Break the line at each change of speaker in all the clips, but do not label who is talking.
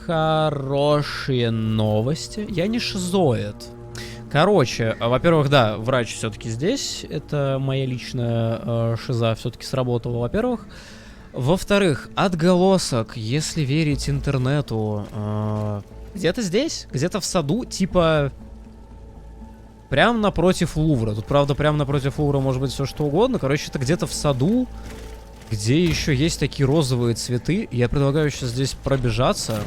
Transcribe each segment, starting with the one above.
хорошие новости. Я не шизоид. Короче, во-первых, да, врач все-таки здесь. Это моя личная шиза все-таки сработала, во-первых. Во-вторых, отголосок, если верить интернету, где-то здесь, где-то в саду, типа прям напротив Лувра. Тут, правда, прям напротив Лувра может быть все что угодно. Короче, это где-то в саду, где еще есть такие розовые цветы. Я предлагаю сейчас здесь пробежаться.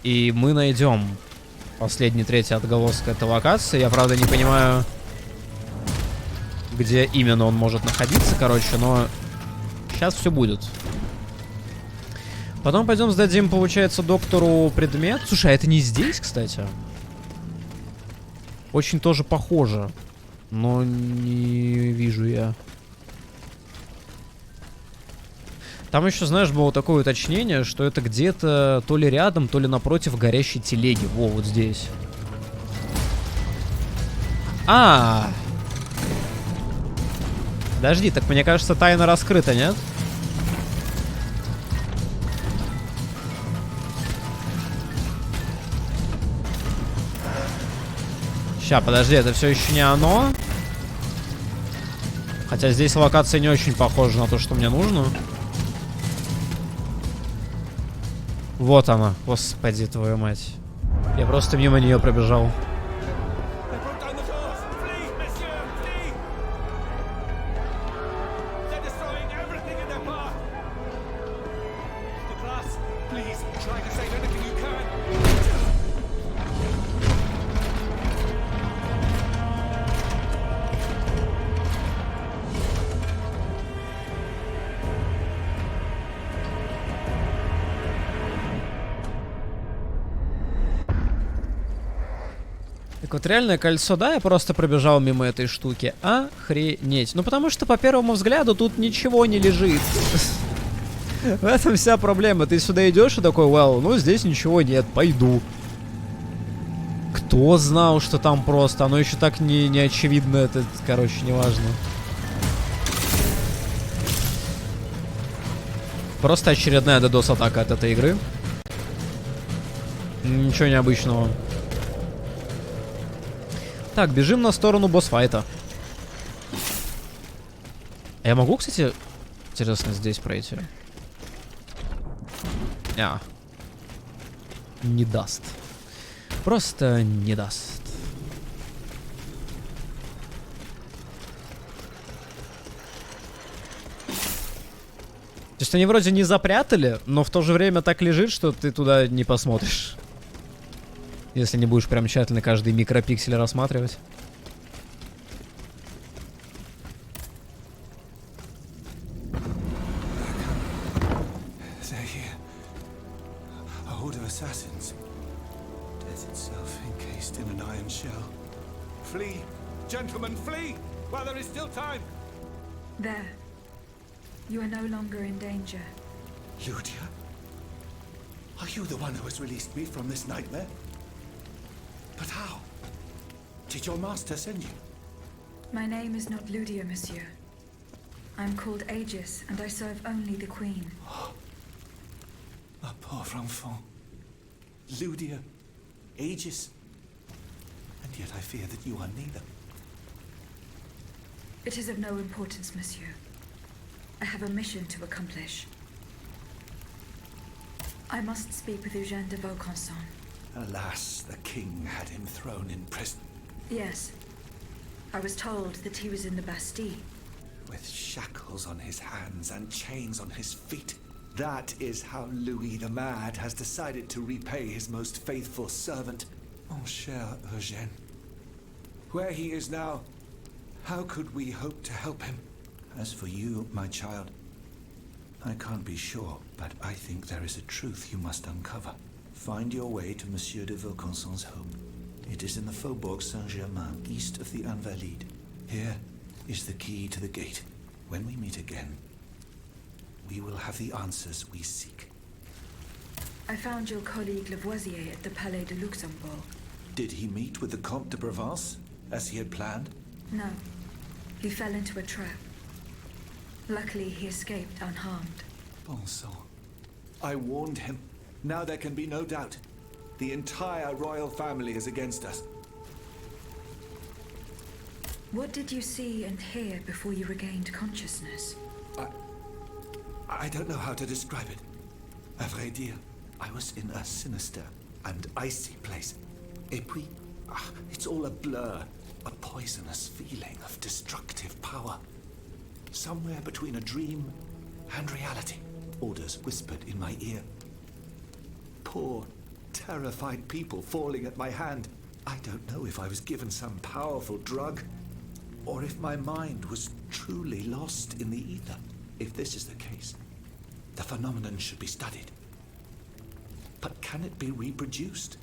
И мы найдем последний, третий отголосок этой локации. Я, правда, не понимаю, где именно он может находиться, короче, но сейчас все будет. Потом пойдем сдадим, получается, доктору предмет. Слушай, а это не здесь, кстати? Очень тоже похоже, но не вижу я. Там еще, знаешь, было такое уточнение, что это где-то то ли рядом, то ли напротив горящей телеги. Во, вот здесь. Подожди, так мне кажется, тайна раскрыта, нет? Ща, подожди, это все еще не оно. Хотя здесь локация не очень похожа на то, что мне нужно. Вот она, господи, твою мать. Я просто мимо нее пробежал. Так вот, реальное кольцо, да, я просто пробежал мимо этой штуки. Охренеть. Ну, потому что, по первому взгляду, тут ничего не лежит. В этом вся проблема. Ты сюда идешь и такой, вау, ну, здесь ничего нет, пойду. Кто знал, что там просто? Оно еще так не очевидно, это, короче, неважно. Просто очередная DDoS-атака от этой игры. Ничего необычного. Так, бежим на сторону босс-файта. А я могу, кстати, интересно, здесь пройти? Не даст. Просто не даст. То есть они вроде не запрятали, но в то же время так лежит, что ты туда не посмотришь. Если не будешь прям тщательно каждый микропиксель рассматривать.
There. You are no longer in danger.
Ludia? Are you the one who has released me from this nightmare? But how? Did your master send you?
My name is not Ludia, monsieur. I'm called Aegis, and I serve only the queen.
Ma pauvre enfant. Ludia, Aegis. And yet I fear that you are neither.
It is of no importance, monsieur. I have a mission to accomplish. I must speak with Eugène de Vaucanson.
Alas, the king had him thrown in prison.
Yes. I was told that he was in the Bastille.
With shackles on his hands and chains on his feet. That is how Louis the Mad has decided to repay his most faithful servant, mon cher Eugène. Where he is now, how could we hope to help him? As for you, my child, I can't be sure, but I think there is a truth you must uncover. Find your way to Monsieur de Vaucanson's home. It is in the Faubourg Saint-Germain, east of the Invalides. Here is the key to the gate. When we meet again, we will have the answers we seek.
I found your colleague Lavoisier at the Palais de Luxembourg.
Did he meet with the Comte de Provence, as he had planned?
No. He fell into a trap. Luckily, he escaped unharmed.
Bon sang. I warned him. Now there can be no doubt. The entire royal family is against us.
What did you see and hear before you regained consciousness?
I don't know how to describe it. À vrai dire, I was in a sinister and icy place. Et puis, it's all a blur. A poisonous feeling of destructive power. Somewhere between a dream and reality. Orders whispered in my ear. Poor, terrified people falling at my hand. I don't know if I was given some powerful drug, or if my mind was truly lost in the ether. If this is the case, the phenomenon should be studied. But can it be reproduced?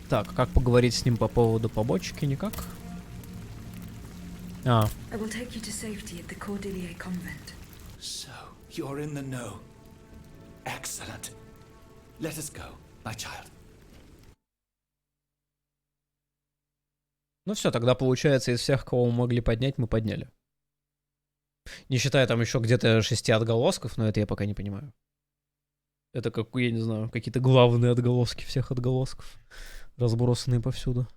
Так, как поговорить с ним по поводу побочки? Никак?
I will take you to safety at the Cordelier convent.
So, you're in the know. Excellent. Let us go, my child.
Ну все, тогда получается, из всех, кого мы могли поднять, мы подняли. Не считая там еще где-то 6 отголосков, но это я пока не понимаю. Это как, я не знаю, какие-то главные отголоски всех отголосков, разбросанные повсюду.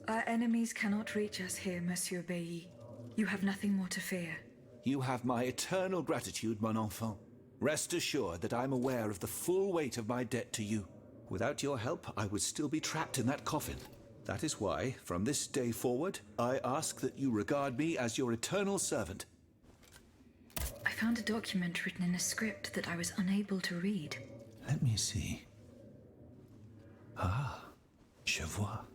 Our enemies cannot reach us here, Monsieur Bailly. You have nothing more to fear.
You have my eternal gratitude, mon enfant. Rest assured that I'm aware of the full weight of my debt to you. Without your help, I would still be trapped in that coffin. That is why, from this day forward, I ask that you regard me as your eternal servant.
I found a document written in a script that I was unable to read.
Let me see. Ah, je vois.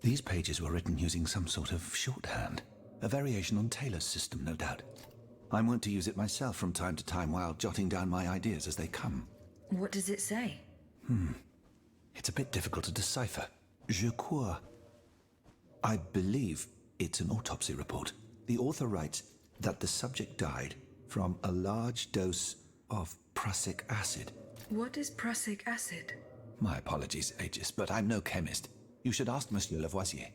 These pages were written using some sort of shorthand. A variation on Taylor's system, no doubt. I'm wont to use it myself from time to time while jotting down my ideas as they come.
What does it say?
It's a bit difficult to decipher. Je crois. I believe it's an autopsy report. The author writes that the subject died from a large dose of prussic acid.
What is prussic acid?
My apologies, Aegis, but I'm no chemist. You should ask Monsieur Lavoisier.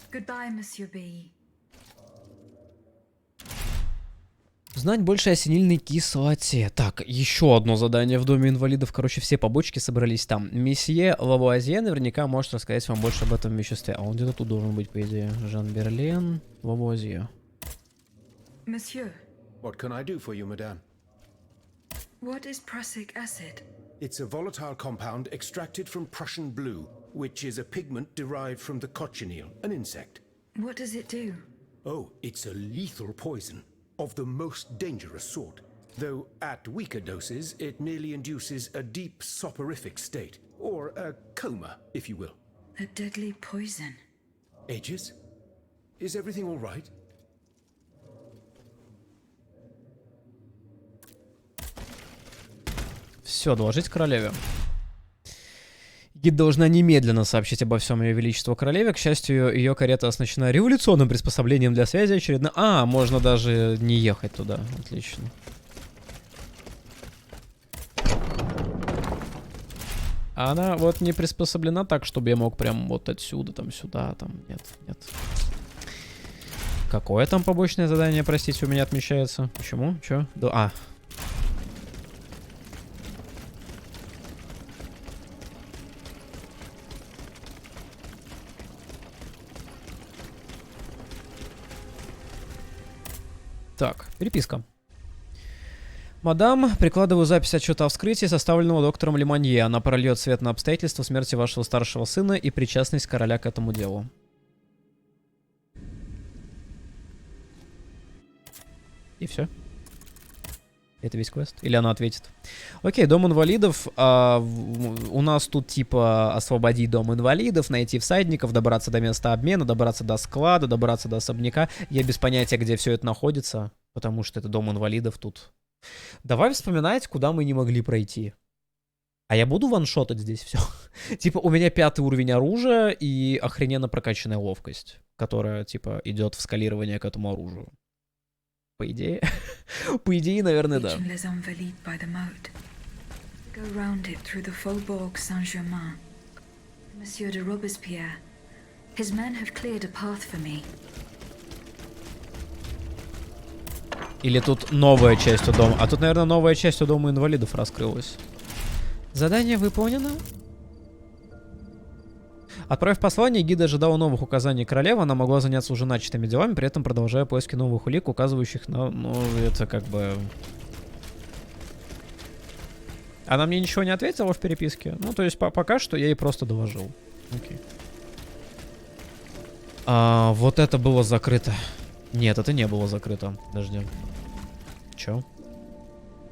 Goodbye, Monsieur B.
Знать больше о синильной кислоте. Так, еще одно задание в Доме инвалидов. Короче, все побочки собрались там. Месье Лавуазье наверняка может рассказать вам больше об этом веществе. А он где-то тут должен быть, по идее. Жан Берлен, Лавуазье.
Monsieur,
What can I do for you, madame?
what is prussic acid?
It's a volatile compound extracted from Prussian blue, which is a pigment derived from the cochineal, an insect.
What does it do?
Oh, it's a lethal poison, of the most dangerous sort. Though at weaker doses, it merely induces a deep soporific state, or a coma, if you will.
A deadly poison.
Aegis? Is everything all right?
Все, доложить королеве. Гид должна немедленно сообщить обо всем ее величеству королеве. К счастью, ее карета оснащена революционным приспособлением для связи. Очередно... А, можно даже не ехать туда. Отлично. А она вот не приспособлена так, чтобы я мог прям вот отсюда, там, сюда, там. Нет, нет. Какое там побочное задание, простите, у меня отмечается? Почему? Чё? Да, а. Так, переписка. Мадам, прикладываю запись отчета о вскрытии, составленного доктором Леманье. Она прольет свет на обстоятельства смерти вашего старшего сына и причастность короля к этому делу. И все. Это весь квест? Или она ответит? Окей, Дом инвалидов. У нас тут типа освободить Дом инвалидов, найти всадников, добраться до места обмена, добраться до склада, добраться до особняка. Я без понятия, где все это находится, потому что это Дом инвалидов тут. Давай вспоминать, куда мы не могли пройти. А я буду ваншотать здесь все. Типа у меня 5-й уровень оружия и охрененно прокачанная ловкость, которая типа идет в скалирование к этому оружию. По идее, наверное, да.
Monsieur de Robespierre. His men have cleared a path for me.
Или тут новая часть у дома? А тут, наверное, новая часть у Дома Инвалидов раскрылась. Задание выполнено. Отправив послание, гид ожидала новых указаний королевы. Она могла заняться уже начатыми делами, при этом продолжая поиски новых улик, указывающих на... Ну, это как бы... Она мне ничего не ответила в переписке. Ну, то есть пока что я ей просто доложил. Окей. Вот это было закрыто. Нет, это не было закрыто. Подожди. Чё?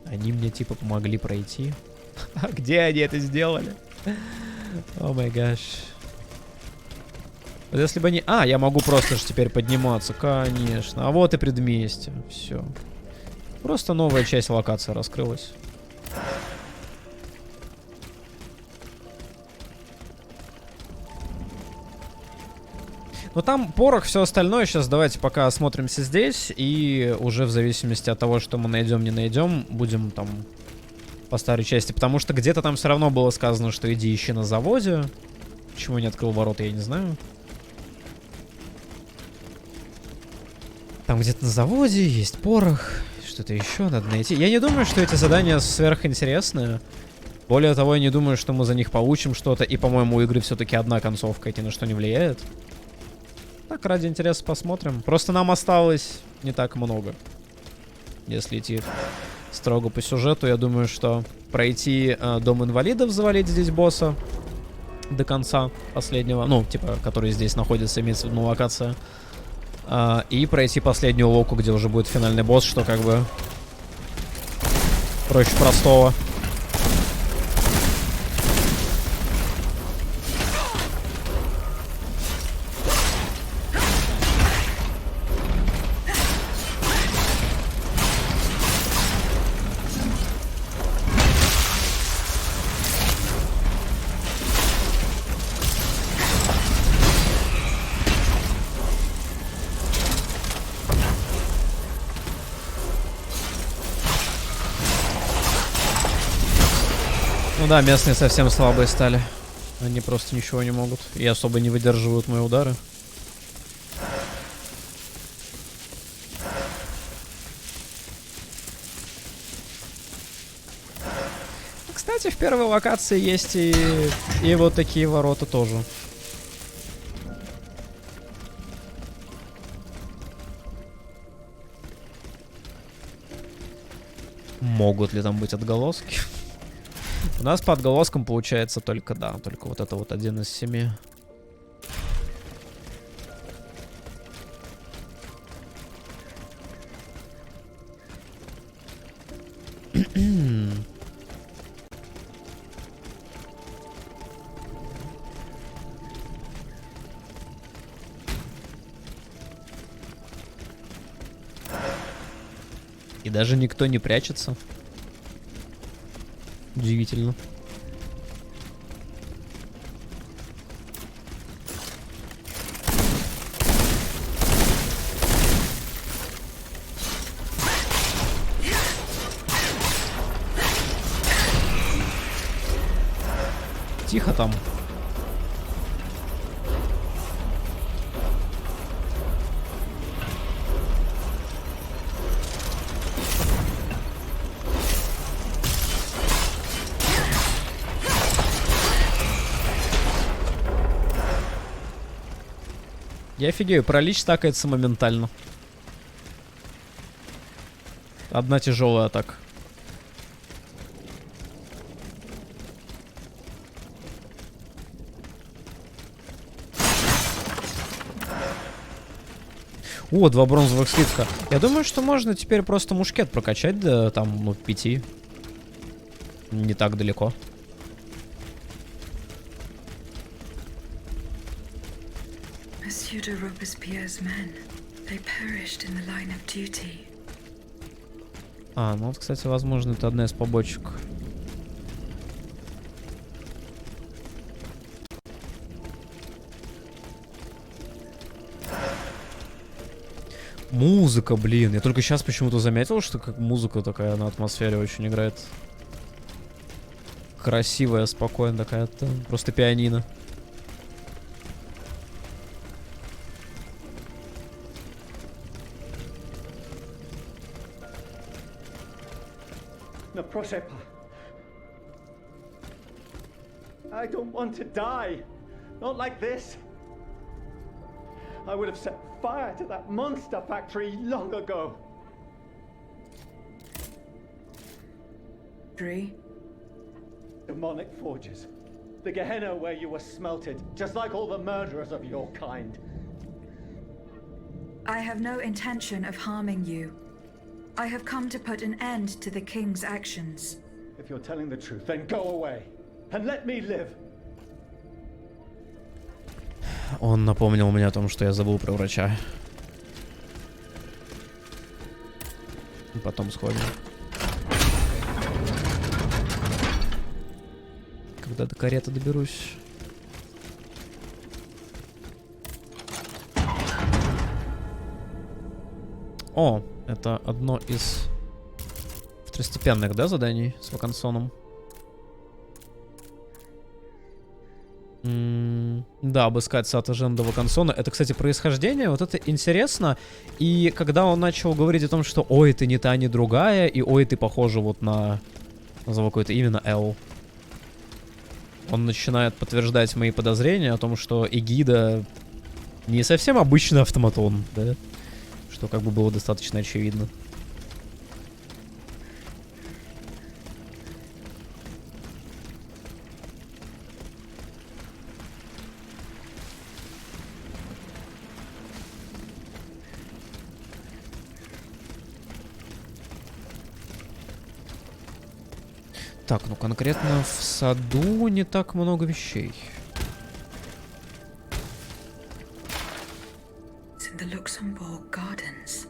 Они мне типа помогли пройти. А где они это сделали? О май гаш. Вот если бы они... я могу просто же теперь подниматься. Конечно. А вот и предместье. Все. Просто новая часть локации раскрылась. Но там порох, все остальное. Сейчас давайте пока осмотримся здесь. И уже в зависимости от того, что мы найдем, не найдем, будем там по старой части. Потому что где-то там все равно было сказано, что иди ищи на заводе. Почему не открыл ворота, я не знаю. Там где-то на заводе есть порох. Что-то еще надо найти. Я не думаю, что эти задания сверхинтересные. Более того, я не думаю, что мы за них получим что-то. И, по-моему, у игры все-таки одна концовка, это ни на что не влияет. Так, ради интереса посмотрим. Просто нам осталось не так много. Если идти строго по сюжету, я думаю, что пройти Дом Инвалидов, завалить здесь босса до конца последнего. Ну, типа, который здесь находится, имеется в виду локация. И пройти последнюю локу, где уже будет финальный босс, что как бы проще простого. Ну да, местные совсем слабые стали. Они просто ничего не могут. И особо не выдерживают мои удары. Кстати, в первой локации есть и вот такие ворота тоже. Могут ли там быть отголоски? У нас по отголоскам получается только, да, только вот это вот 1 из 7. И даже никто не прячется. Удивительно. Тихо там. Я офигею, паралич стакается моментально. Одна тяжелая атака. О, 2 бронзовых слитка. Я думаю, что можно теперь просто мушкет прокачать до там, ну, 5. Не так далеко.
Monsieur de Robespierre's men, they perished in the line of duty.
Ну вот, кстати, возможно, это одна из побочек. Музыка, блин. Я только сейчас почему-то заметил, что как музыка такая на атмосфере очень играет. Красивая, спокойная такая. Просто пианино.
No, proszę pa. I don't want to die. Not like this. I would have set fire to that monster factory long ago.
Three.
Demonic forges. The Gehenna where you were smelted, just like all the murderers of your kind.
I have no intention of harming you. I have come to put an end to the king's actions.
If you're telling the truth, then go away. And let me live.
Он напомнил мне о том, что я забыл про врача. И потом сходим. Когда до кареты доберусь. О, это одно из второстепенных, да, заданий с вакансоном? Да, обыскать сад Аженда Вакансона. Это, кстати, происхождение, вот это интересно. И когда он начал говорить о том, что ой, ты не та, не другая, и ой, ты похожа вот на... Назову какое-то имя, на Эл. Он начинает подтверждать мои подозрения о том, что Эгида не совсем обычный автоматон, да? Что как бы было достаточно очевидно. Так, ну конкретно в саду не так много вещей.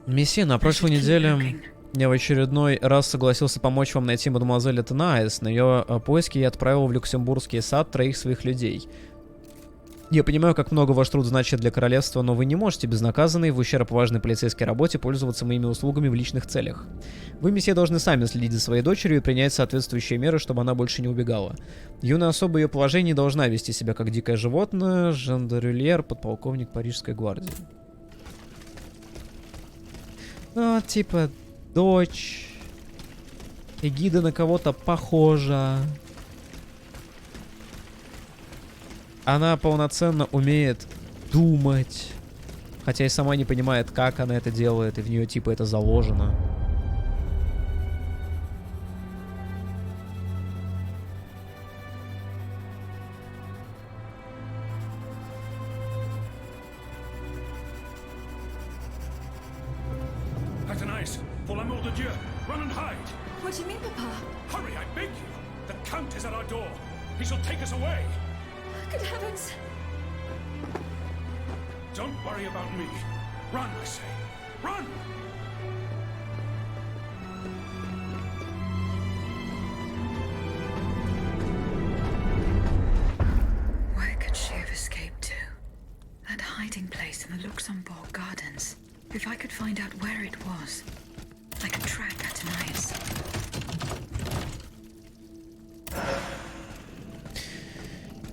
Месье, на прошлой неделе я в очередной раз согласился помочь вам найти мадемуазель Этенаис. На ее поиски я отправил в Люксембургский сад 3 своих людей. Я понимаю, как много ваш труд значит для королевства, но вы не можете безнаказанный, в ущерб важной полицейской работе, пользоваться моими услугами в личных целях. Вы, месье, должны сами следить за своей дочерью и принять соответствующие меры, чтобы она больше не убегала. Юная особа ее положения не должна вести себя как дикое животное. Жандарюльер, подполковник Парижской гвардии. Ну, типа, дочь. Эгида на кого-то похожа. Она полноценно умеет думать. Хотя и сама не понимает, как она это делает, и в нее типа это заложено.
Athénaïs, pour l'amour de Dieu, run and hide!
What do you mean, Papa?
Hurry, I beg you! The Count is at our door. He shall take us away.
Good heavens!
Don't worry about me. Run, I say. Run!
Where could she have escaped to? That hiding place in the Luxembourg Gardens. If I could find out where it was, I could track Athénaïs.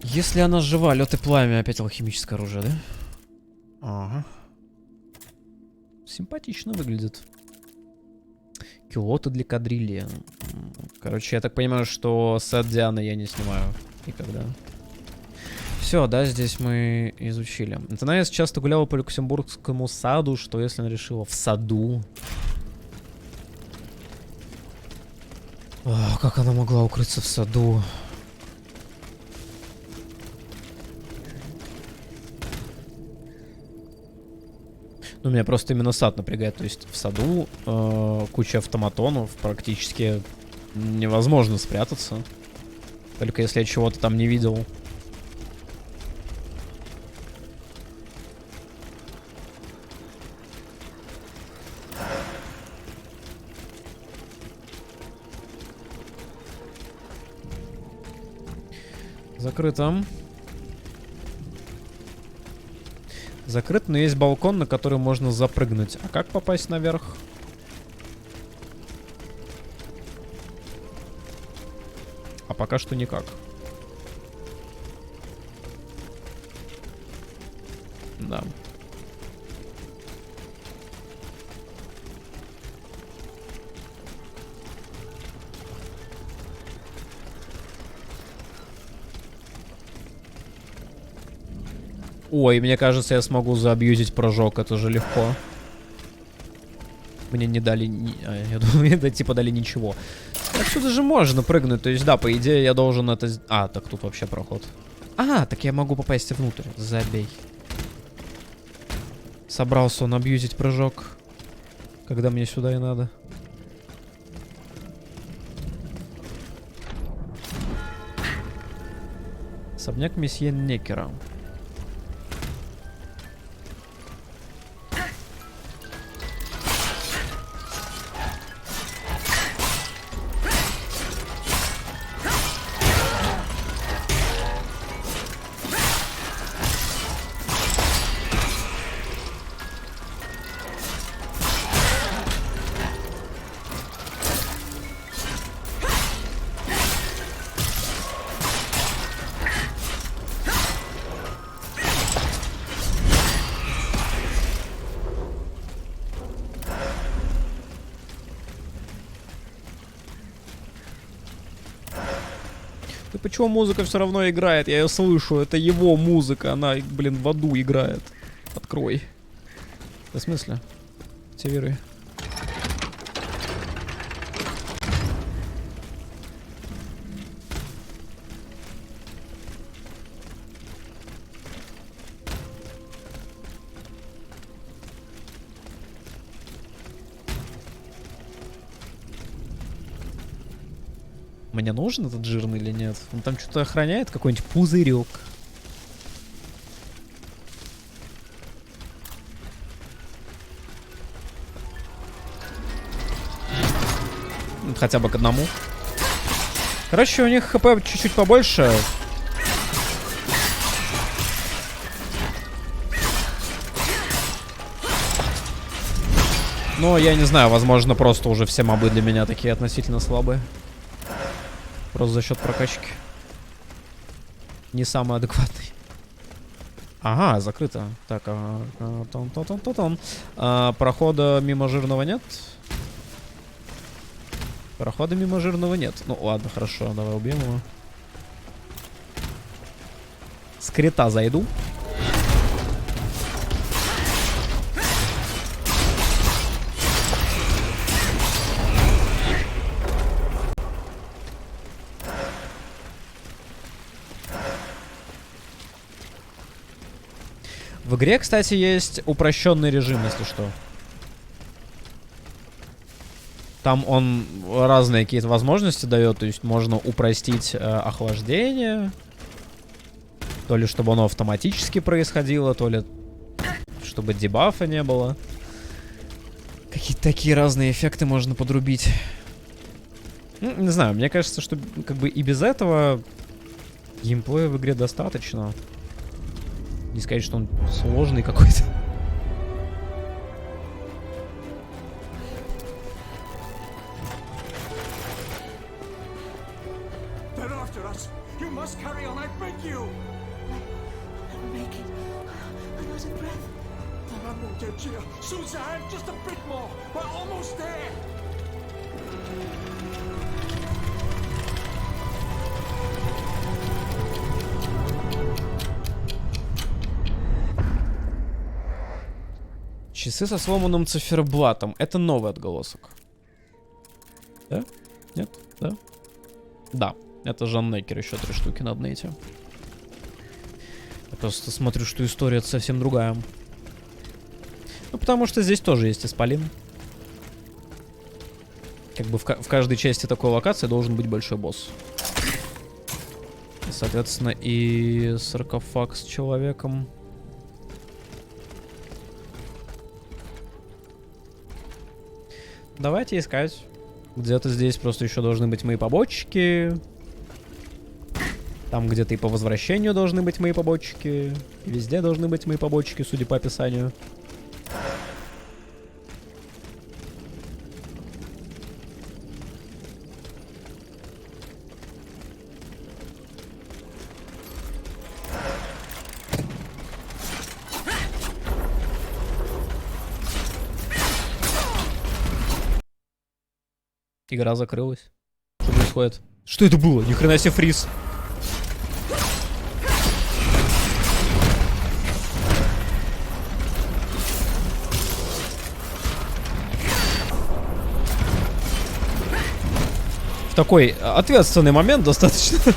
Если она жива, лед и пламя, опять алхимическое оружие, да? Ага. Симпатично выглядит. Кюлоты для кадрильи. Короче, я так понимаю, что сет Дианы я не снимаю никогда. Все, да, здесь мы изучили. Этенаис часто гуляла по Люксембургскому саду, что если она решила в саду. О, как она могла укрыться в саду? Ну, меня просто именно сад напрягает. То есть в саду куча автоматонов, практически невозможно спрятаться. Только если я чего-то там не видел. Закрыто. Закрыт, но есть балкон, на который можно запрыгнуть. А как попасть наверх? А пока что никак. Да. Ой, мне кажется, я смогу заабьюзить прыжок, это же легко. Мне не дали... я думал, мне типа дали ничего. Отсюда же можно прыгнуть, то есть да, по идее я должен это... А, так тут вообще проход. А, так я могу попасть внутрь. Забей. Собрался он абьюзить прыжок, когда мне сюда и надо. Особняк месье Некера. Да почему музыка все равно играет? Я ее слышу. Это его музыка. Она, блин, в аду играет. Открой. В смысле? Активируй. Мне нужен этот жирный или нет? Он там что-то охраняет? Какой-нибудь пузырек. Хотя бы к одному. Короче, у них хп чуть-чуть побольше. Но я не знаю, возможно, просто уже все мобы для меня такие относительно слабые. Просто за счет прокачки. Не самый адекватный. Ага, закрыто. Так, прохода мимо жирного нет. Прохода мимо жирного нет. Ну ладно, хорошо, давай убьем его. С крита зайду. В игре, кстати, есть упрощенный режим, если что. Там он разные какие-то возможности дает, то есть можно упростить охлаждение, то ли чтобы оно автоматически происходило, то ли чтобы дебафа не было. Какие-то такие разные эффекты можно подрубить. Ну, не знаю, мне кажется, что как бы и без этого геймплея в игре достаточно. Не сказать, что он сложный какой-то. Часы со сломанным циферблатом. Это новый отголосок. Да? Нет? Да? Да. Это Жан Некер. Еще 3 штуки надо найти. Я просто смотрю, что история совсем другая. Ну, потому что здесь тоже есть исполин. Как бы в каждой части такой локации должен быть большой босс. И, соответственно, и саркофаг с человеком. Давайте искать. Где-то здесь просто еще должны быть мои побочки. Там где-то и по возвращению должны быть мои побочки. И везде должны быть мои побочки, судя по описанию. Игра закрылась. Что происходит? Что это было? Ни хрена себе фриз. Такой ответственный момент достаточно.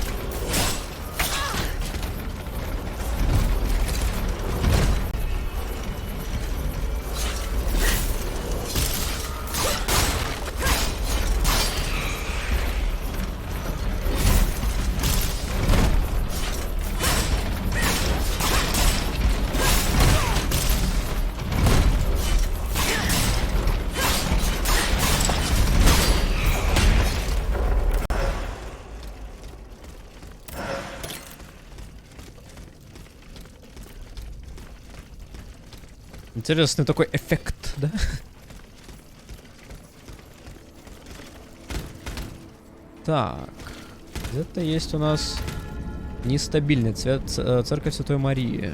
Интересный такой эффект, да? Так. Где-то есть у нас нестабильный цвет церковь Святой Марии.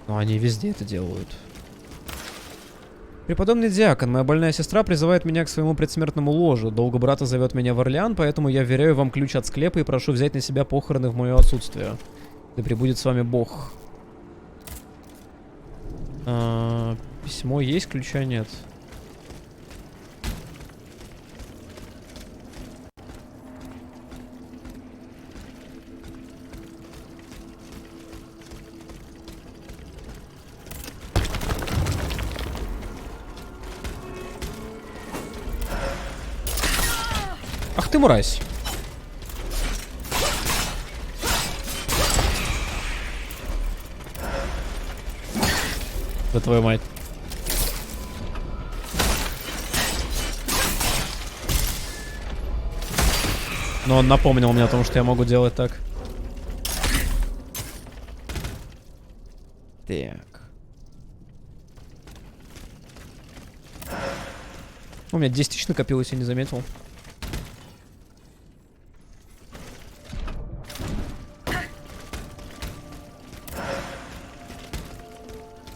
Но они везде это делают. Преподобный диакон, моя больная сестра призывает меня к своему предсмертному ложу. Долго брата зовет меня в Орлеан, поэтому я вверяю вам ключ от склепа и прошу взять на себя похороны в мое отсутствие. Да пребудет с вами Бог. Письмо есть, ключа нет. Ах ты мразь. Да твою мать. Но он напомнил мне о том, что я могу делать так. Так. У меня 10 тысяч накопилось, я не заметил.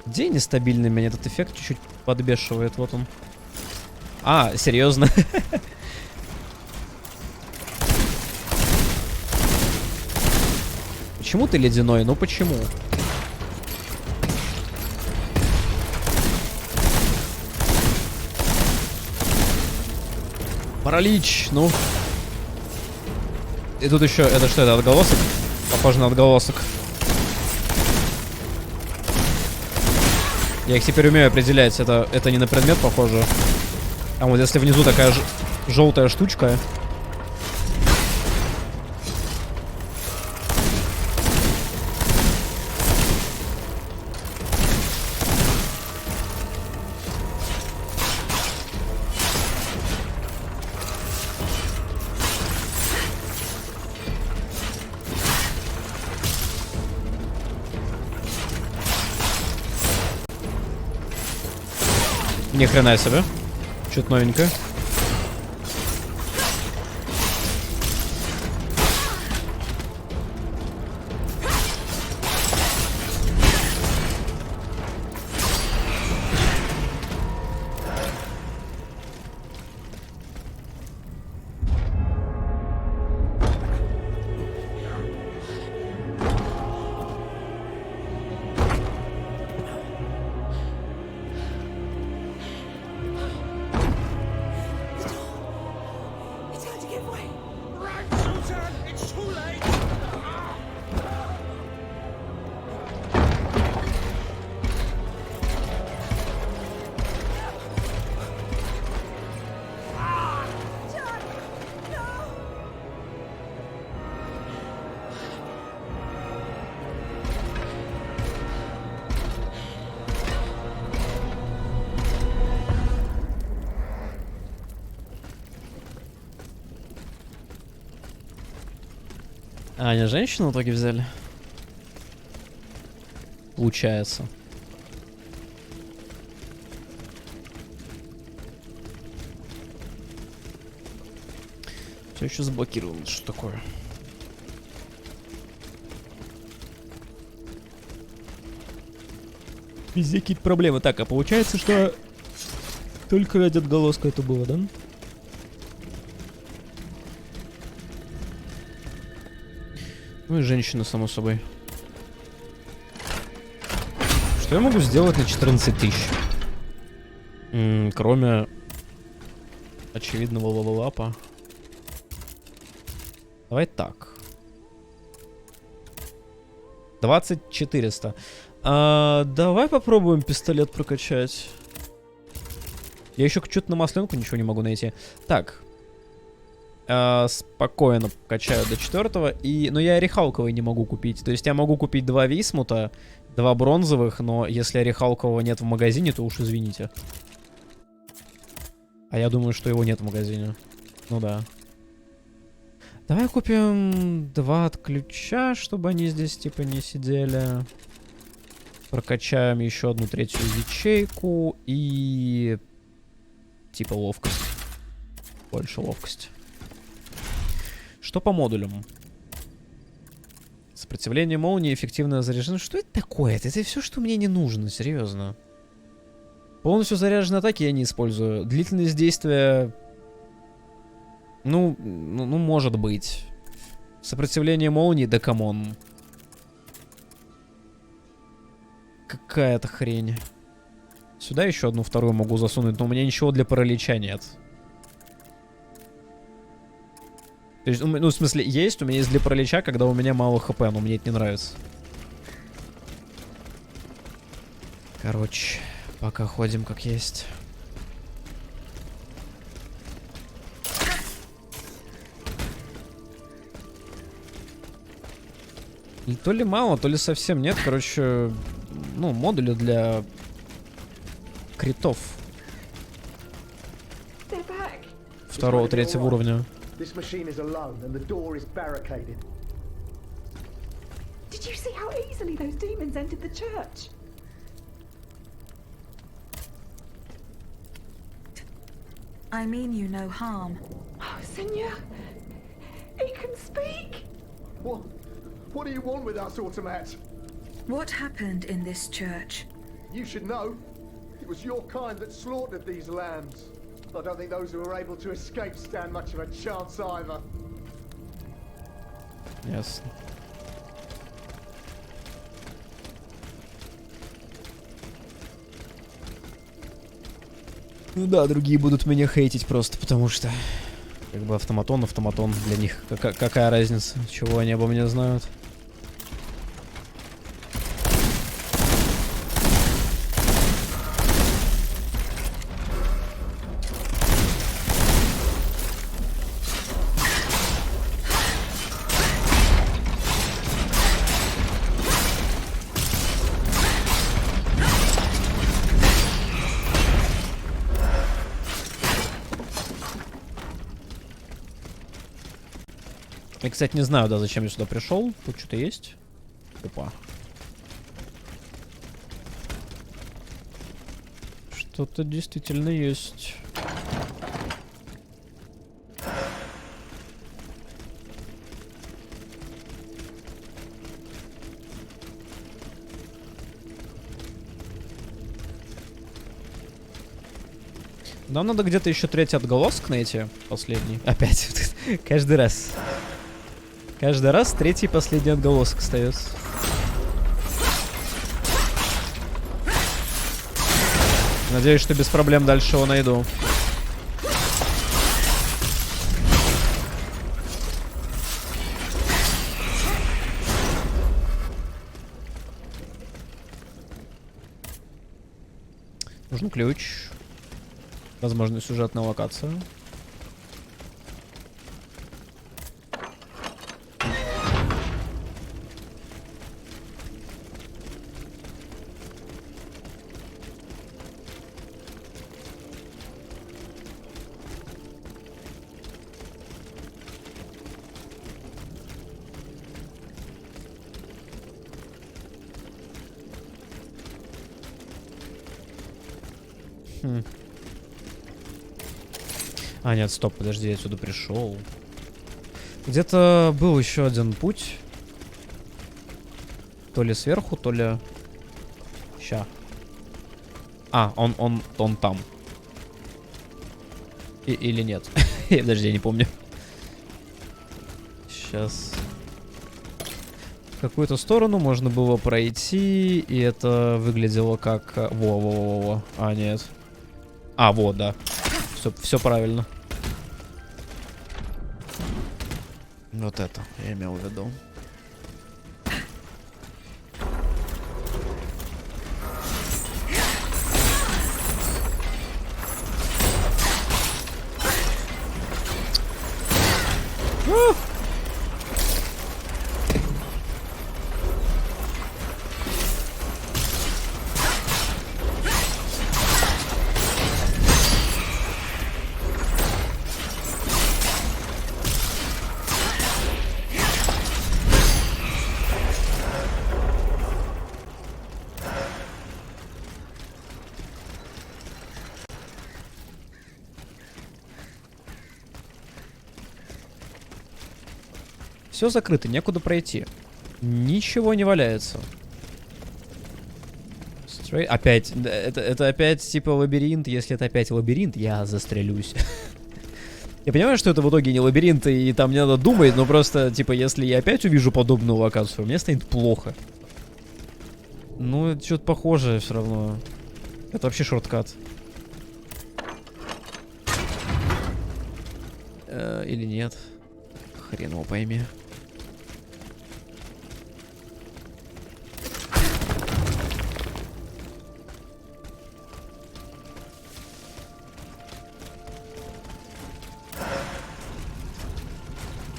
Где нестабильный меня этот эффект чуть-чуть подбешивает, вот он. А, серьезно? Почему ты ледяной? Ну почему? Паралич, ну. И тут еще, это что, это отголосок? Похоже на отголосок. Я их теперь умею определять, это не на предмет похоже. А вот если внизу такая желтая штучка. Ни хрена себе. Что-то новенькое. А, они женщину в итоге взяли? Получается. Все еще заблокировано. Что такое? Везде какие-то проблемы. Так, а получается, что только ради отголоска это было, да? Ну и женщина, само собой. Что я могу сделать на 14 тысяч? Кроме очевидного левелапа. Давай так. 20400. Давай попробуем пистолет прокачать. Я еще что-то на масленку ничего не могу найти. Так. Спокойно качаю до 4-го. Но я орехалковый не могу купить. То есть я могу купить 2 висмута, 2 бронзовых, но если орехалкового нет в магазине, то уж извините. А я думаю, что его нет в магазине. Ну да. Давай купим 2 от ключа, чтобы они здесь типа не сидели. Прокачаем еще 1/3 ячейку и... типа ловкость. Больше ловкость. Что по модулям? Сопротивление молнии, эффективное заряжение. Что это такое? Это все, что мне не нужно, серьезно. Полностью заряженные атаки я не использую. Длительность действия... Ну, может быть. Сопротивление молнии, да камон. Какая-то хрень. Сюда еще 1/2 могу засунуть, но у меня ничего для паралича нет. То есть, ну, в смысле, есть, у меня есть для паралича, когда у меня мало хп, но мне это не нравится. Короче, пока ходим как есть. И то ли мало, то ли совсем нет. Короче, ну, модули для критов. 2-го, 3-го уровня.
This machine is alone and the door is barricaded.
Did you see how easily those demons entered the church? I mean you no harm. Oh, Senor, he can speak.
What do you want with us, Automat?
What happened in this church?
You should know. It was your kind that slaughtered these lambs. I don't think those who were able to escape stand much of a chance either.
Ясно. Ну да, другие будут меня хейтить просто, потому что... Как бы автоматон для них. Какая разница, чего они обо мне знают? Я, кстати, не знаю, да, зачем я сюда пришел. Тут что-то есть. Опа. Что-то действительно есть. Нам надо где-то еще 3-й отголосок найти. Последний. Опять. Каждый раз. Каждый раз 3-й последний отголосок остается. Надеюсь, что без проблем дальше его найду. Нужен ключ. Возможно, сюжетная локация. А, нет, стоп, подожди, я отсюда пришел. Где-то был еще один путь. То ли сверху, то ли... Ща. А, он там. Или нет? Подожди, я не помню. Сейчас. В какую-то сторону можно было пройти, и это выглядело как... Во-во-во-во. А, нет. А, вот, да. Все правильно. Вот это я имел в виду. Все закрыто, некуда пройти. Ничего не валяется. Опять, это опять типа лабиринт. Если это опять лабиринт, я застрелюсь. Я понимаю, что это в итоге не лабиринт, и там не надо думать, но просто, типа, если я опять увижу подобную локацию, мне станет плохо. Ну, это что-то похожее все равно. Это вообще шорткат. Или нет? Хрен его пойми.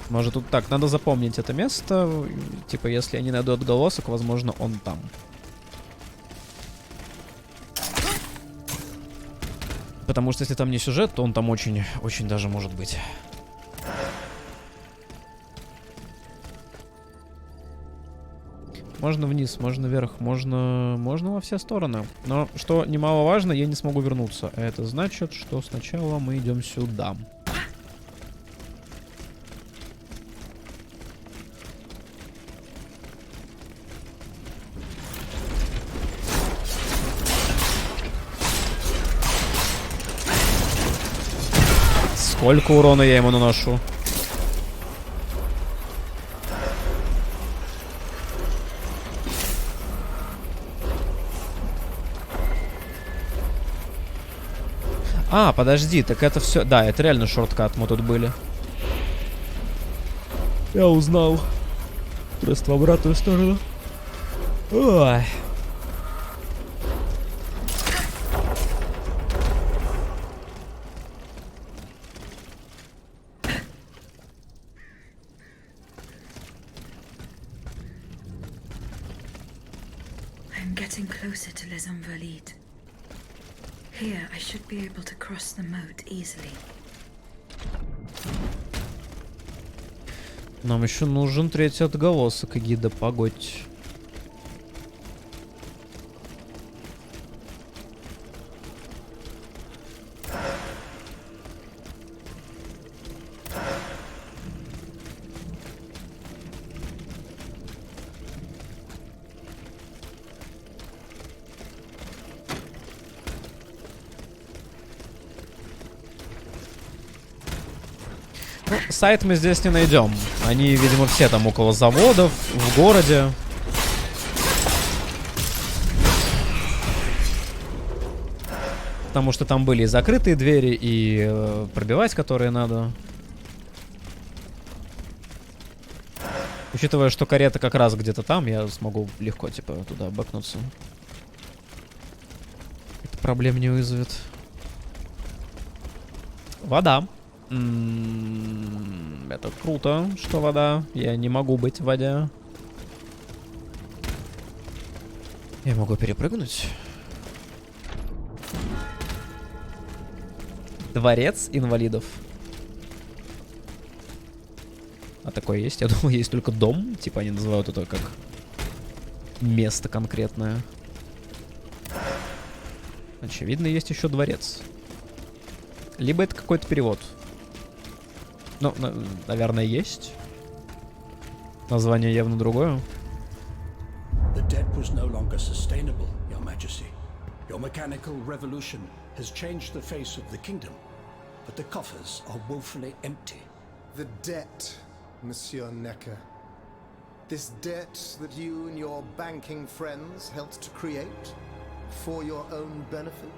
Может, тут так, надо запомнить это место. Типа, если я не найду отголосок, возможно, он там. Потому что если там не сюжет, то он там очень, очень даже может быть. Можно вниз, можно вверх, можно во все стороны. Но, что немаловажно, я не смогу вернуться. Это значит, что сначала мы идем сюда. Сколько урона я ему наношу? А, подожди, так это все... Да, это реально шорткат, мы тут были. Я узнал. Просто в обратную сторону. Ой.
I'm getting closer to Les Invalides. Here, I should be able to cross the moat easily.
Нам еще нужен третий отголосок, гида, погодь. Ну, сайт мы здесь не найдем. Они, видимо, все там около заводов, в городе. Потому что там были и закрытые двери, и пробивать которые надо. Учитывая, что карета как раз где-то там, я смогу легко, типа, туда бэкнуться. Это проблем не вызовет. Вода. Это круто, что вода. Я не могу быть в воде. Я могу перепрыгнуть. Дворец инвалидов. А такое есть? Я думал, есть только дом. Типа они называют это как место конкретное. Очевидно, есть еще дворец. Либо это какой-то перевод. Ну, наверное, есть. Название явно другое.
The debt was no longer sustainable, Your Majesty. Your mechanical revolution has changed the face of the kingdom, but the coffers are woefully empty.
The debt, Monsieur Necker. This debt that you and your banking friends helped to create for your own benefit.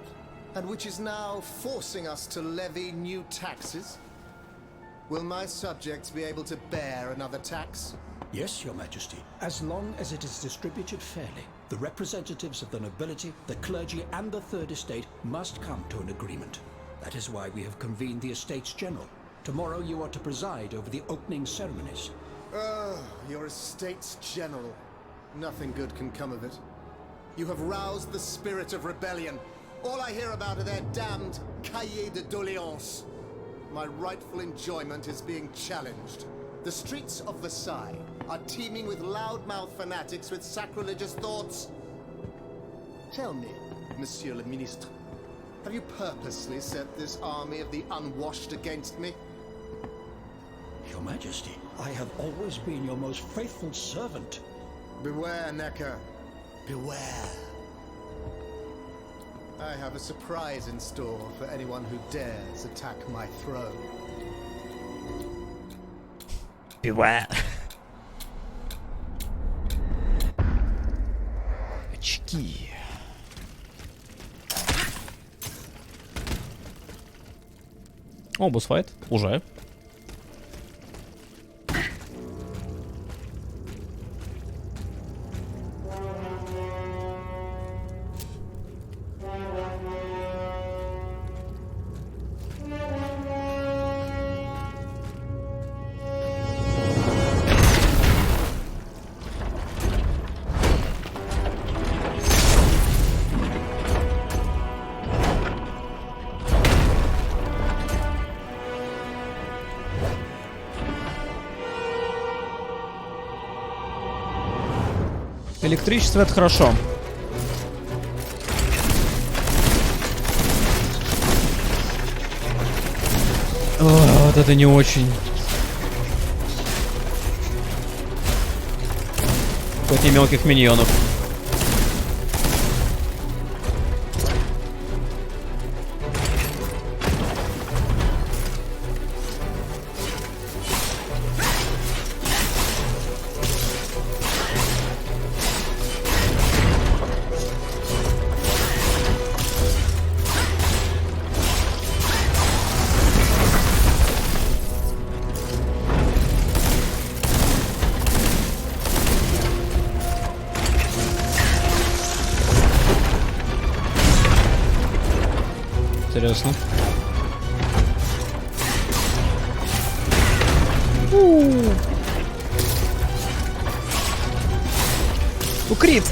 and which is now forcing us to levy new taxes? Will my subjects be able to bear another tax?
Yes, Your Majesty, as long as it is distributed fairly. The representatives of the nobility, the clergy, and the Third Estate must come to an agreement. That is why we have convened the Estates General. Tomorrow you are to preside over the opening ceremonies.
Oh, your Estates General. Nothing good can come of it. You have roused the spirit of rebellion. All I hear about are their damned cahiers de doléances. My rightful enjoyment is being challenged. The streets of Versailles are teeming with loudmouth fanatics with sacrilegious thoughts. Tell me, Monsieur le Ministre, have you purposely set this army of the unwashed against me?
Your Majesty, I have always been your most faithful servant.
Beware, Necker. Beware. I have a surprise in store for anyone who dares attack my throne.
Beware. Очки. О, босс-файт. Уже. Электричество — это хорошо. О, вот это не очень. Хоть и мелких миньонов. Интересно. Укрит.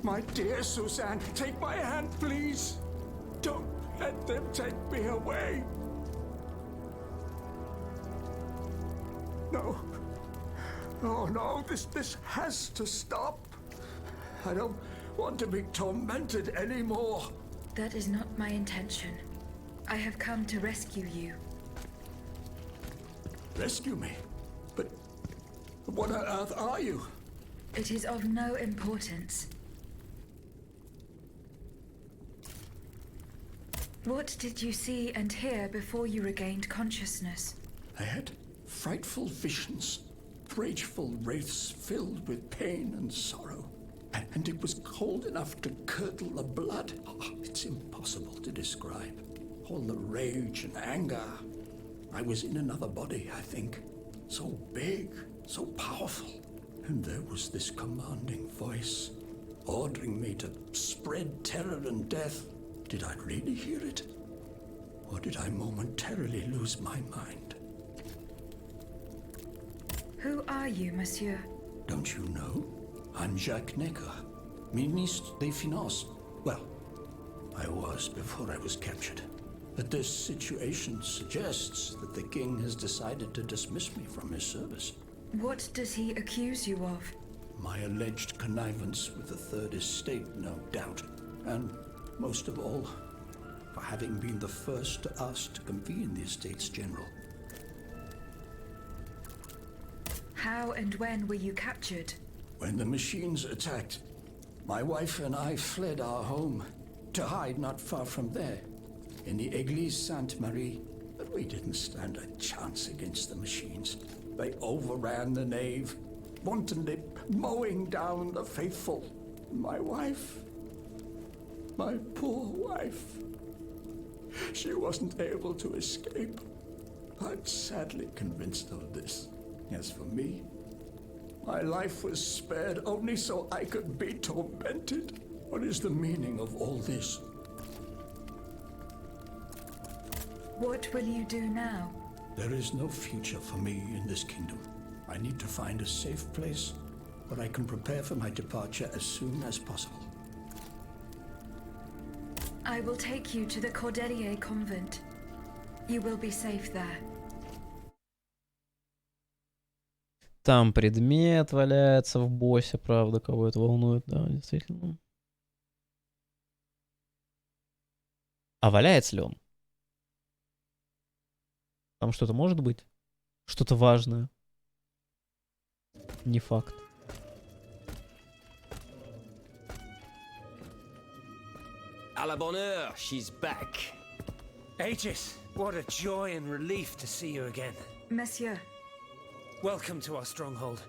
My dear Suzanne, take my hand, please. Don't let them take me away. No. Oh, no, this has to stop. I don't want to be tormented anymore.
That is not my intention. I have come to rescue you.
Rescue me? But what on earth are you?
It is of no importance. What did you see and hear before you regained consciousness?
I had frightful visions, rageful wraiths filled with pain and sorrow. And it was cold enough to curdle the blood. Oh, it's impossible to describe. All the rage and anger. I was in another body, I think. So big, so powerful. And there was this commanding voice, ordering me to spread terror and death. Did I really hear it? Or did I momentarily lose my mind?
Who are you, monsieur?
Don't you know? I'm Jacques Necker, Ministre des Finances. Well, I was before I was captured. But this situation suggests that the king has decided to dismiss me from his service.
What does he accuse you of?
My alleged connivance with the Third Estate, no doubt. And most of all, for having been the first to ask to convene the Estates General.
How and when were you captured?
When the machines attacked, my wife and I fled our home to hide not far from there, in the Église Sainte-Marie. But we didn't stand a chance against the machines. They overran the nave, wantonly mowing down the faithful. My wife, my poor wife, she wasn't able to escape. I'm sadly convinced of this. As for me, my life was spared only so I could be tormented. What is the meaning of all this?
What will you do now?
There is no future for me in this kingdom. I need to find a safe place where I can prepare for my departure as soon as possible.
I will take you to the Cordelier convent. You will be safe there.
Там предмет валяется в боссе, правда, кого это волнует, да, действительно. А валяется ли он? Там что-то может быть? Что-то важное? Не факт.
À la bonne heure, she's back.
Aegis, what a joy and relief to see you again.
Monsieur,
Welcome to our stronghold.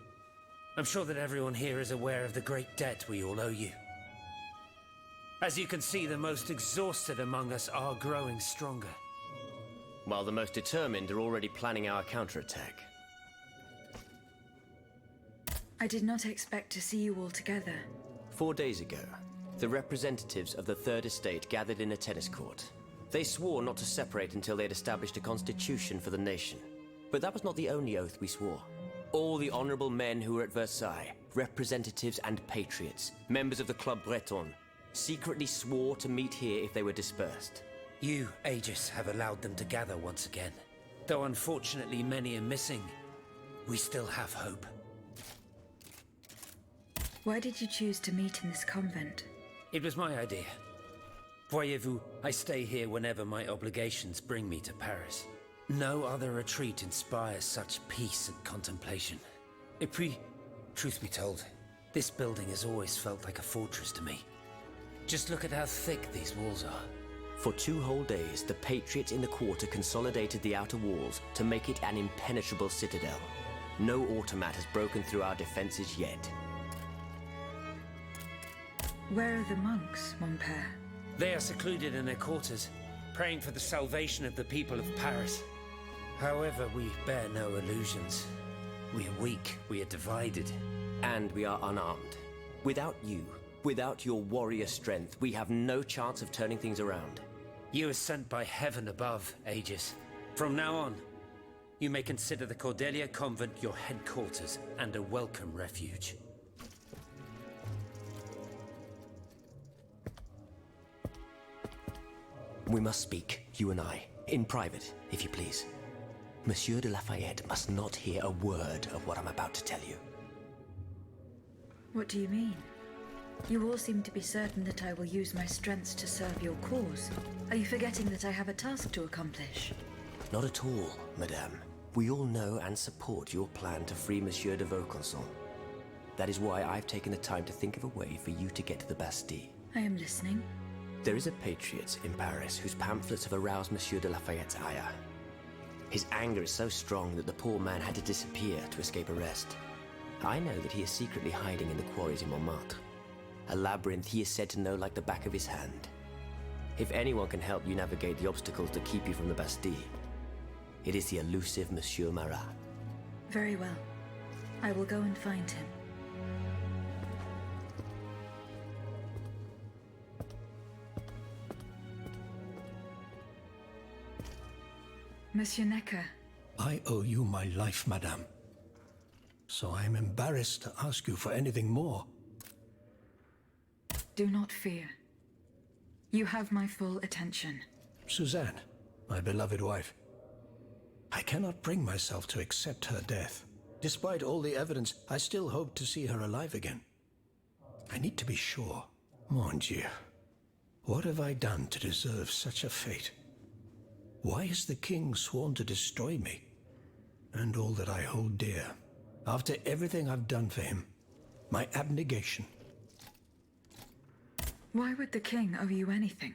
I'm sure that everyone here is aware of the great debt we all owe you. As you can see, the most exhausted among us are growing stronger.
While the most determined are already planning our counterattack.
I did not expect to see you all together.
4 days ago, the representatives of the Third Estate gathered in a tennis court. They swore not to separate until they had established a constitution for the nation. But that was not the only oath we swore. All the honorable men who were at Versailles, representatives and patriots, members of the Club Breton, secretly swore to meet here if they were dispersed.
You, Aegis, have allowed them to gather once again. Though unfortunately many are missing, we still have hope.
Why did you choose to meet in this convent?
It was my idea. Voyez-vous, I stay here whenever my obligations bring me to Paris. No other retreat inspires such peace and contemplation. Et puis, truth be told, this building has always felt like a fortress to me. Just look at how thick these walls are.
For 2 whole days, the patriots in the quarter consolidated the outer walls to make it an impenetrable citadel. No automat has broken through our defenses yet.
Where are the monks, mon père?
They are secluded in their quarters, praying for the salvation of the people of Paris. However, we bear no illusions. We are weak, we are divided.
And we are unarmed. Without you, without your warrior strength, we have no chance of turning things around.
You are sent by heaven above, Aegis. From now on, you may consider the Cordelia Convent your headquarters and a welcome refuge.
We must speak, you and I, in private, if you please. Monsieur de Lafayette must not hear a word of what I'm about to tell you.
What do you mean? You all seem to be certain that I will use my strengths to serve your cause. Are you forgetting that I have a task to accomplish?
Not at all, madame. We all know and support your plan to free Monsieur de Vaucanson. That is why I've taken the time to think of a way for you to get to the Bastille.
I am listening.
There is a patriot in Paris whose pamphlets have aroused Monsieur de Lafayette's ire. His anger is so strong that the poor man had to disappear to escape arrest. I know that he is secretly hiding in the quarries in Montmartre. A labyrinth he is said to know like the back of his hand. If anyone can help you navigate the obstacles that keep you from the Bastille, it is the elusive Monsieur Marat.
Very well. I will go and find him. Monsieur Necker.
I owe you my life, madame. So I am embarrassed to ask you for anything more.
Do not fear. You have my full attention.
Suzanne, my beloved wife. I cannot bring myself to accept her death. Despite all the evidence, I still hope to see her alive again. I need to be sure. Mon Dieu. What have I done to deserve such a fate? Why has the king sworn to destroy me? And all that I hold dear. After everything I've done for him. My abnegation.
Why would the king owe you anything?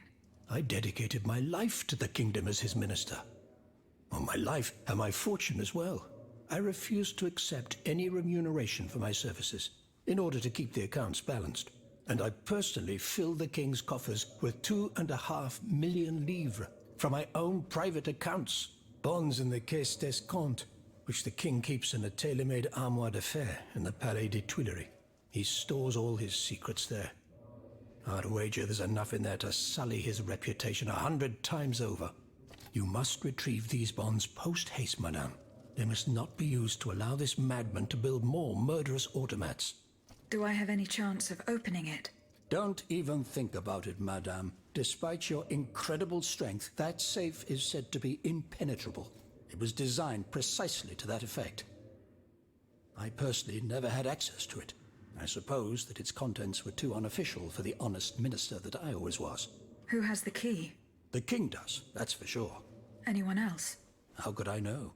I dedicated my life to the kingdom as his minister. Well, my life and my fortune as well. I refuse to accept any remuneration for my services in order to keep the accounts balanced. And I personally filled the king's coffers with 2.5 million livres from my own private accounts. Bonds in the Caisse d'Escompte, which the king keeps in a tailor-made armoire de fer in the Palais des Tuileries. He stores all his secrets there. I'd wager there's enough in there to sully his reputation 100 times over. You must retrieve these bonds post-haste, madame. They must not be used to allow this madman to build more murderous automats.
Do I have any chance of opening it?
Don't even think about it, madame. Despite your incredible strength, that safe is said to be impenetrable. It was designed precisely to that effect. I personally never had access to it. I suppose that its contents were too unofficial for the honest minister that I always was.
Who has the key?
The king does, that's for sure.
Anyone else?
How could I know?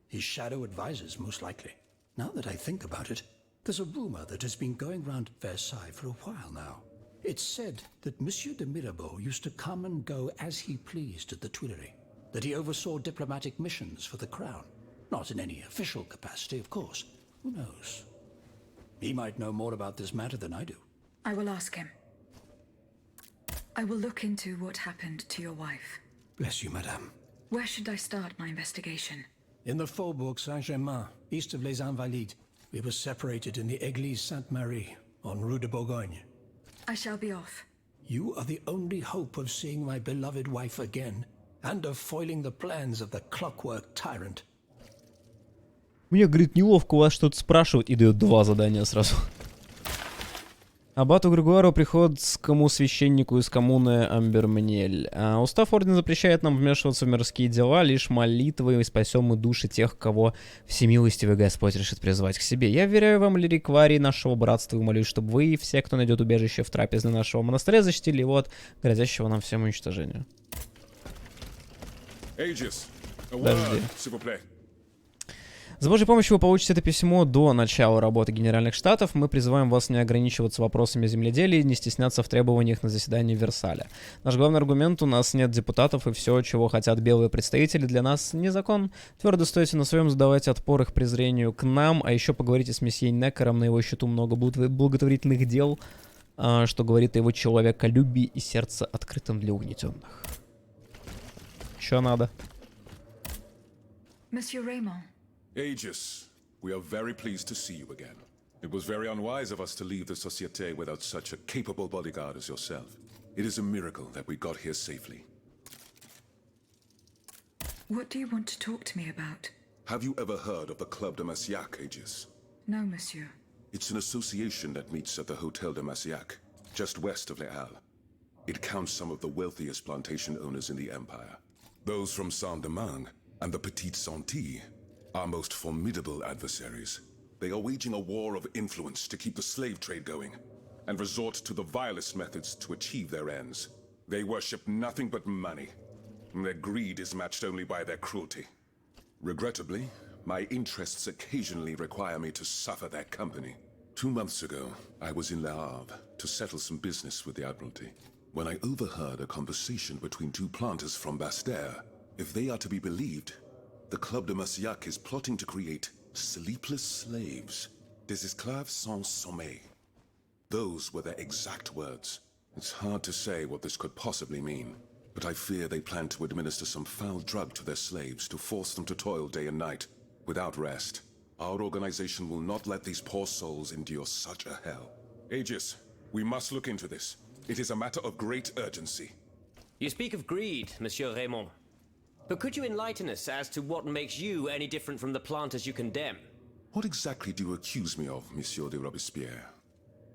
His shadow advisors, most likely. Now that I think about it, there's a rumor that has been going round Versailles for a while now. It's said that Monsieur de Mirabeau used to come and go as he pleased at the Tuileries, that he oversaw diplomatic missions for the crown. Not in any official capacity, of course. Who knows? He might know more about this matter than I do.
I will ask him. I will look into what happened to your wife.
Bless you, madame.
Where should I start my investigation?
In the Faubourg Saint-Germain, east of Les Invalides. We were separated in the Église Sainte-Marie, on Rue de Bourgogne.
I shall be off.
You are the only hope of seeing my beloved wife again, and of foiling the plans of the clockwork tyrant.
Мне, говорит, неловко у вас что-то спрашивать, и дает 2 задания сразу. Аббату Григуару приходскому священнику из коммуны Амбермнель. Устав ордена запрещает нам вмешиваться в мирские дела, лишь молитвой спасем мы души тех, кого всемилостивый Господь решит призвать к себе. Я вверяю вам лирикварий нашего братства и молюсь, чтобы вы и все, кто найдет убежище в трапезной нашего монастыря, защитили его от грозящего нам всем уничтожения. Подожди. За Божьей помощью вы получите это письмо до начала работы Генеральных Штатов. Мы призываем вас не ограничиваться вопросами земледелия и не стесняться в требованиях на заседании в Версале. Наш главный аргумент — у нас нет депутатов, и все, чего хотят белые представители, для нас не закон. Твердо стойте на своем, задавайте отпор их презрению к нам, а еще поговорите с месье Некером, на его счету много благотворительных дел, что говорит о его человеколюбии и сердце открытым для угнетенных. Что надо?
Monsieur Raymond.
Aegis, we are very pleased to see you again. It was very unwise of us to leave the Société without such a capable bodyguard as yourself. It is a miracle that we got here safely.
What do you want to talk to me about?
Have you ever heard of the Club de Massiac, Aegis?
No, monsieur.
It's an association that meets at the Hotel de Massiac, just west of Les Halles. It counts some of the wealthiest plantation owners in the empire. Those from Saint-Domingue and the Petite Santé, our most formidable adversaries. They are waging a war of influence to keep the slave trade going, and resort to the vilest methods to achieve their ends. They worship nothing but money, and their greed is matched only by their cruelty. Regrettably, my interests occasionally require me to suffer their company. 2 months ago, I was in Le Havre to settle some business with the Admiralty, when I overheard a conversation between 2 planters from Bastère. If they are to be believed, the Club de Massiac is plotting to create sleepless slaves, des esclaves sans sommeil. Those were their exact words. It's hard to say what this could possibly mean, but I fear they plan to administer some foul drug to their slaves to force them to toil day and night, without rest. Our organization will not let these poor souls endure such a hell. Aegis, we must look into this. It is a matter of great urgency.
You speak of greed, Monsieur Raymond. But could you enlighten us as to what makes you any different from the planters you condemn?
What exactly do you accuse me of, Monsieur de Robespierre?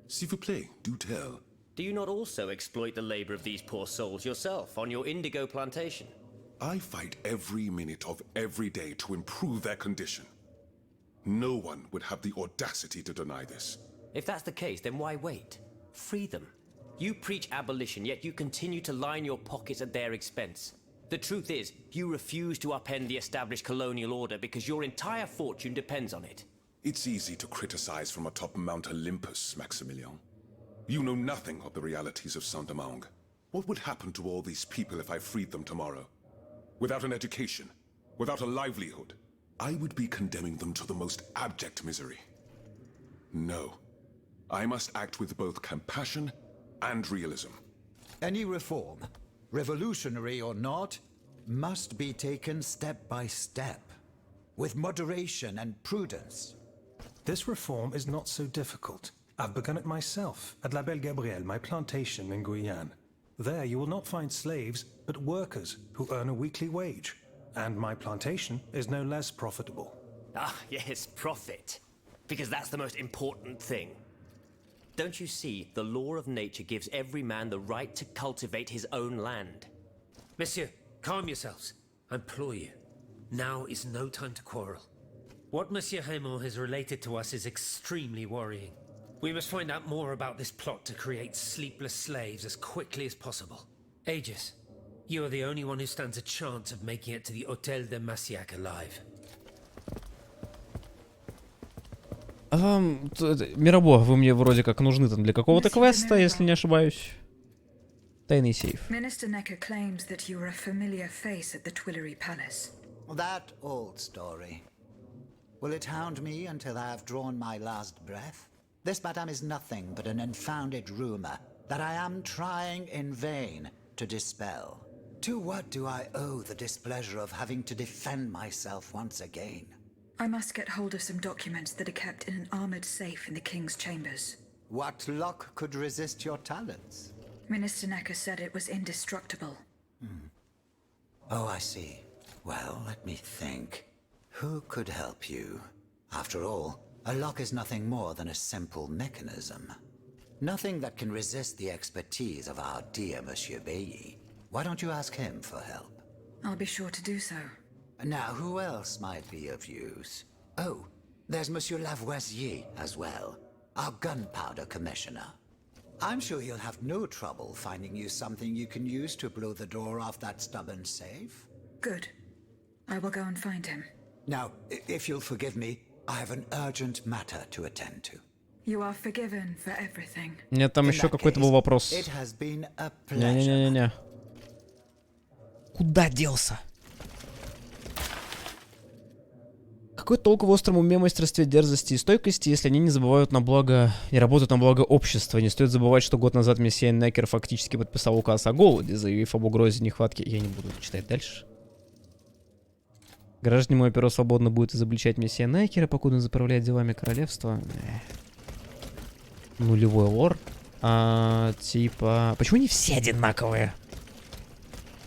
S'il vous plaît, do tell.
Do you not also exploit the labor of these poor souls yourself on your indigo plantation?
I fight every minute of every day to improve their condition. No one would have the audacity to deny this.
If that's the case, then why wait? Free them. You preach abolition, yet you continue to line your pockets at their expense. The truth is, you refuse to upend the established colonial order because your entire fortune depends on it.
It's easy to criticize from atop Mount Olympus, Maximilian. You know nothing of the realities of Saint-Domingue. What would happen to all these people if I freed them tomorrow? Without an education, without a livelihood, I would be condemning them to the most abject misery. No. I must act with both compassion and realism.
Any reform, revolutionary or not, must be taken step by step, with moderation and prudence.
This reform is not so difficult. I've begun it myself at La Belle Gabrielle, my plantation in Guyane. There you will not find slaves, but workers who earn a weekly wage. And my plantation is no less profitable.
Ah, yes, profit. Because that's the most important thing. Don't you see, the law of nature gives every man the right to cultivate his own land.
Monsieur, calm yourselves. I implore you. Now is no time to quarrel. What Monsieur Raymond has related to us is extremely worrying. We must find out more about this plot to create sleepless slaves as quickly as possible. Aegis, you are the only one who stands a chance of making it to the Hôtel de Massiac alive.
Мирабо, вы мне вроде как нужны там для какого-то квеста, если не ошибаюсь. Тайный сейф.
Minister Necker claims that you were a familiar face at the Tuileries Palace.
That old story. Will it hound me until I have drawn my last breath? This, madame, is nothing but an unfounded rumor that I am trying in vain to dispel. To what do I owe the displeasure of having to defend myself once again?
I must get hold of some documents that are kept in an armored safe in the King's chambers.
What lock could resist your talents?
Minister Necker said it was indestructible.
Oh, I see. Well, let me think. Who could help you? After all, a lock is nothing more than a simple mechanism. Nothing that can resist the expertise of our dear Monsieur Bailly. Why don't you ask him for help?
I'll be sure to do so.
Now, who else might be of use? Oh, there's Monsieur Lavoisier as well, our gunpowder commissioner. I'm sure he'll have no trouble finding you something you can use to blow the door off that stubborn safe.
Good. I will go and find him.
Now, if you'll forgive me, I have an urgent matter to attend to.
You are forgiven for everything.
Нет, там еще какой-то был вопрос.
It has been a pleasure.
Не-не-не-не. Куда делся? Какой толк в остром уме, мастерстве, дерзости и стойкости, если они не работают на благо общества? Не стоит забывать, что год назад месье Некер фактически подписал указ о голоде, заявив об угрозе нехватки. Я не буду читать дальше. Граждане, мое перо свободно будет изобличать месье Некера, покуда он заправляет делами королевства. Нулевой лор. Типа... Почему они все одинаковые?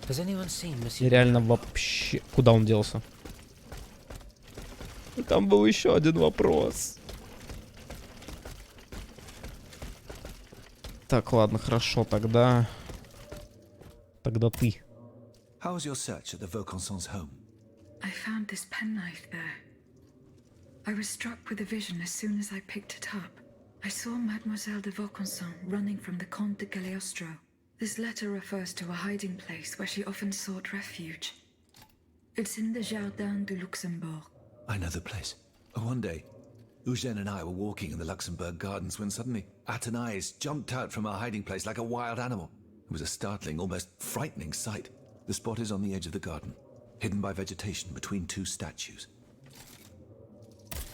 Реально вообще... Куда он делся? Там был еще один вопрос. Так, ладно, хорошо, тогда ты.
How was your search at the Vaucansons' home?
I found this penknife there. I was struck with a vision as soon as I picked it up. I saw Mademoiselle de Vaucanson running from the Comte de Cagliostro. This letter refers to a hiding place where she often sought refuge. It's in the Jardin de Luxembourg.
I know the place. One day, Eugène and I were walking in the Luxembourg Gardens when suddenly Athénais jumped out from our hiding place like a wild animal. It was a startling, almost frightening sight. The spot is on the edge of the garden, hidden by vegetation between two statues.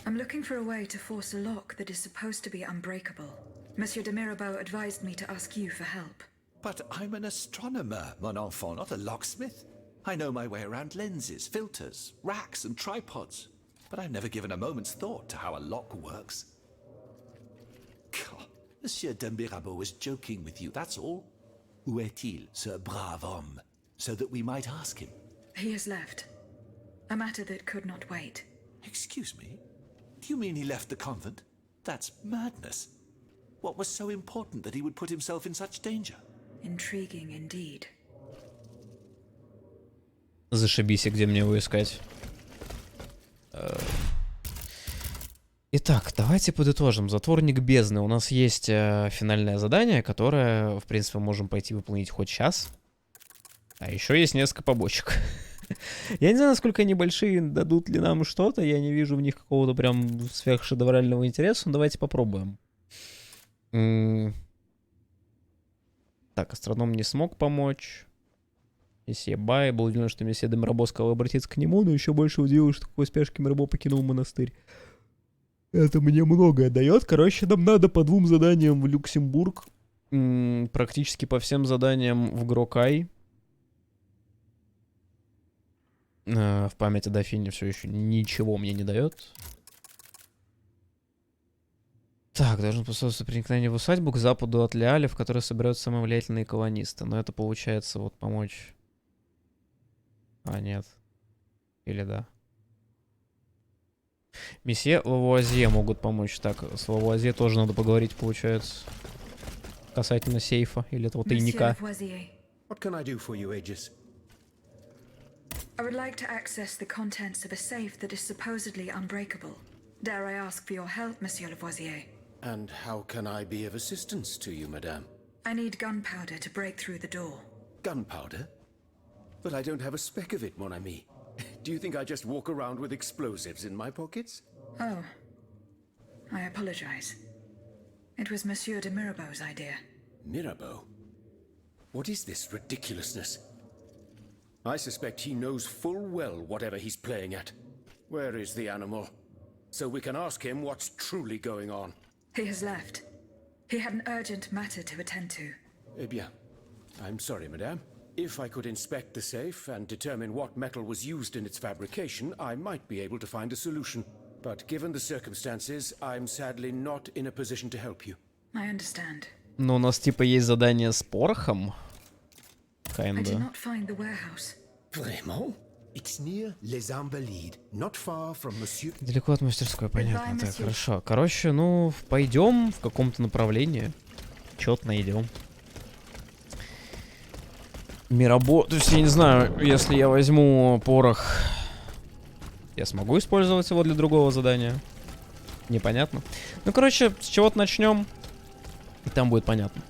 I'm looking for a way to force a lock that is supposed to be unbreakable. Monsieur de Mirabeau advised me to ask you for help.
But I'm an astronomer, mon enfant, not a locksmith. I know my way around lenses, filters, racks and tripods. But I've never given a moment's thought to how a lock works. God, Monsieur de Mirabeau was joking with you, that's all. Où est-il, ce brave homme? So that we might ask him.
He has left. A matter that could not wait.
Excuse me? Do you mean he left the convent? That's madness. What was so important that he would put himself in such danger?
Intriguing indeed.
Зашибись, где мне его искать. Итак, давайте подытожим. Затворник бездны. У нас есть финальное задание, которое, в принципе, мы можем пойти выполнить хоть сейчас. А еще есть несколько побочек. Я не знаю, насколько они большие, дадут ли нам что-то. Я не вижу в них какого-то прям сверхшедеврального интереса. Но давайте попробуем. Так, астроном не смог помочь. Месье Бай был удивлен, что месье де Мирабо сказал обратиться к нему, но еще больше удивил, что такой спешке Мирабо покинул монастырь. Это мне многое дает. Короче, нам надо по 2 заданиям в Люксембург. Практически по всем заданиям в Грокай. В памяти о дофине все еще ничего мне не дает. Так, должен способствовать проникновению в усадьбу к западу от Леаля, в которой собираются самые влиятельные колонисты. Но это получается вот помочь... А, нет. Или да. Месье Лавуазье могут помочь. Так, с Лавуазье тоже надо поговорить, получается. Касательно сейфа или этого тайника.
What can I do for you, Aegis?
I would like to access the contents of a safe that is supposedly unbreakable. Dare I ask for your help, Monsieur Lavoisier?
And how can I be of assistance to you, madame?
I need gunpowder to break through the door.
Gunpowder? But I don't have a speck of it, mon ami. Do you think I just walk around with explosives in my pockets?
Oh. I apologize. It was Monsieur de Mirabeau's idea.
Mirabeau? What is this ridiculousness? I suspect he knows full well whatever he's playing at. Where is the animal? So we can ask him what's truly going on.
He has left. He had an urgent matter to attend to.
Eh bien, I'm sorry, madame. If I could inspect the safe and determine what metal was used in its fabrication, I might be able to find a solution. But given the circumstances, I'm sadly not in a position to help you.
I understand.
Но у нас типа есть задание с порохом.
I did not find the warehouse.
Vraiment? It's near Les Invalides, not far from Monsieur...
Далеко от мастерской, понятно. Так, хорошо. Короче, ну, пойдем в каком-то направлении. Четно идем. Мирабо... То есть, я не знаю, если я возьму порох, я смогу использовать его для другого задания? Непонятно. Ну, короче, с чего-то начнем, и там будет понятно.